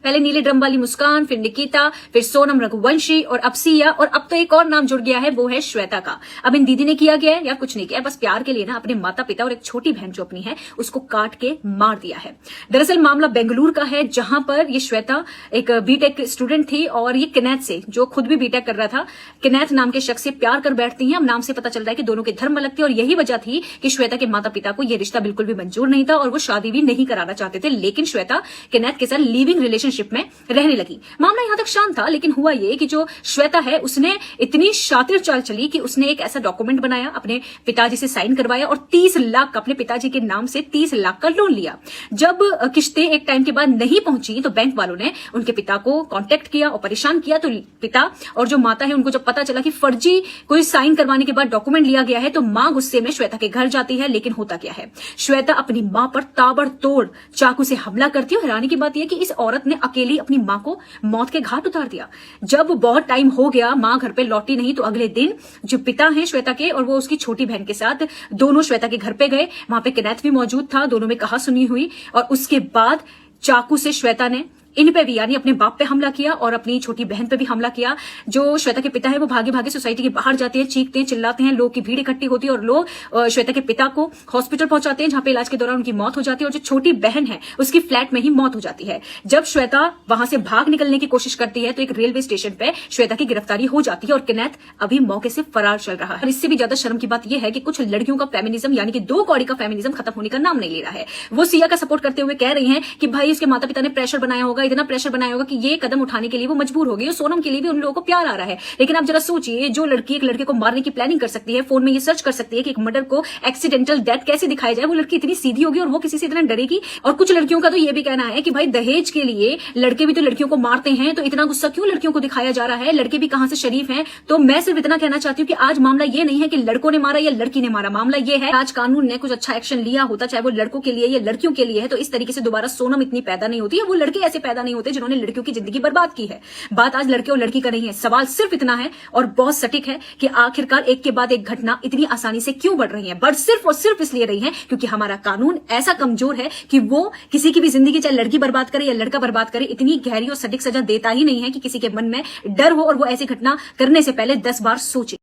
पहले नीले ड्रम वाली मुस्कान, फिर निकिता, फिर सोनम रघुवंशी और अब सिया, और अब तो एक और नाम जुड़ गया है, वो है श्वेता का। अब इन दीदी ने किया गया है या कुछ नहीं किया, बस प्यार के लिए ना अपने माता पिता और एक छोटी बहन जो अपनी है उसको काट के मार दिया है। दरअसल मामला बेंगलुरु का है, जहां पर ये श्वेता एक बीटेक स्टूडेंट थी और ये किनैत से, जो खुद भी बीटेक कर रहा था, किनैत नाम के शख्स से प्यार कर बैठती हैं। अब नाम से पता चल रहा है कि दोनों के धर्म अलग थे और यही वजह थी कि श्वेता के माता पिता को यह रिश्ता बिल्कुल भी मंजूर नहीं था और वो शादी भी नहीं कराना चाहते थे। लेकिन श्वेता किनैत के साथ लिविंग रिलेशनशिप में रहने लगी। मामला यहां तक शांत था, लेकिन हुआ ये कि जो श्वेता है उसने इतनी शातिर चाल चली कि उसने एक ऐसा डॉक्यूमेंट बनाया, अपने पिताजी से साइन करवाया और 30 लाख अपने पिताजी के नाम से 30 लाख का लोन लिया। जब किस्तें एक टाइम के बाद नहीं पहुंची तो बैंक वालों ने उनके पिता को कांटेक्ट किया और परेशान किया। तो पिता और जो माता है उनको जब पता चला कि फर्जी कोई साइन करवाने के बाद डॉक्यूमेंट लिया गया है, तो मां गुस्से में श्वेता के घर जाती है। लेकिन होता क्या है, श्वेता अपनी मां पर ताबड़तोड़ चाकू से हमला करती है। हैरानी की बात यह कि इस औरत ने अकेली अपनी मां को मौत के घाट उतार दिया। जब बहुत टाइम हो गया, मां घर पे लौटी नहीं, तो अगले दिन जो पिता है श्वेता के और वो उसकी छोटी बहन के साथ दोनों श्वेता के घर पे गए। वहां पे किनैत भी मौजूद था, दोनों में कहा सुनी हुई, और उसके बाद चाकू से श्वेता ने इन पे भी यानी अपने बाप पे हमला किया और अपनी छोटी बहन पे भी हमला किया। जो श्वेता के पिता है वो भागे भागे सोसाइटी के बाहर जाते हैं, चीखते हैं, चिल्लाते हैं, लोग की भीड़ इकट्ठी होती है और लोग श्वेता के पिता को हॉस्पिटल पहुंचाते हैं, जहां पे इलाज के दौरान उनकी मौत हो जाती है और जो छोटी बहन है उसकी फ्लैट में ही मौत हो जाती है। जब श्वेता वहां से भाग निकलने की कोशिश करती है तो एक रेलवे स्टेशन पे श्वेता की गिरफ्तारी हो जाती है और किनैत अभी मौके से फरार चल रहा है। इससे भी ज्यादा शर्म की बात यह है कि कुछ लड़कियों का फेमिनिज्म यानी कि दो कौड़ी का फेमिनिज्म खत्म होने का नाम नहीं ले रहा है। वो सिया का सपोर्ट करते हुए कह रही है कि भाई उसके माता पिता ने प्रेशर बनाया होगा, इतना प्रेशर बनाया होगा कि ये कदम उठाने के लिए वो मजबूर हो गई। सोनम के लिए भी उन लोगों को प्यार आ रहा है। लेकिन आप जरा सोचिए, जो लड़की एक लड़के को मारने की प्लानिंग कर सकती है, फोन में ये सर्च कर सकती है कि एक मर्डर को एक्सीडेंटल डेथ कैसे दिखाया जाए, वो लड़की इतनी सीधी होगी और वो किसी से इतना डरेगी। और कुछ लड़कियों का तो ये भी कहना है कि भाई दहेज के लिए लड़के भी तो लड़कियों को मारते हैं, तो इतना गुस्सा क्यों लड़कियों को दिखाया जा रहा है, लड़के भी कहां से शरीफ हैं। तो मैं सिर्फ इतना कहना चाहती हूँ कि आज मामला ये नहीं है कि लड़कों ने मारा या लड़की ने मारा, मामला ये है आज कानून ने कुछ अच्छा एक्शन लिया होता, चाहे वो लड़कों के लिए या लड़कियों के लिए है, तो इस तरीके से दोबारा सोनम इतनी पैदा नहीं होती है, वो लड़के ऐसे पैदा नहीं होते जिन्होंने लड़कियों की जिंदगी बर्बाद की है। बात आज लड़के और लड़की का नहीं है, सवाल सिर्फ इतना है और बहुत सटीक है कि आखिरकार एक के बाद एक घटना इतनी आसानी से क्यों बढ़ रही है। बढ़ सिर्फ और सिर्फ इसलिए रही है क्योंकि हमारा कानून ऐसा कमजोर है कि वो किसी की भी जिंदगी, चाहे लड़की बर्बाद करे या लड़का बर्बाद करे, इतनी गहरी और सटीक सजा देता ही नहीं है कि किसी के मन में डर हो और वो ऐसी घटना करने से पहले 10 बार सोचे।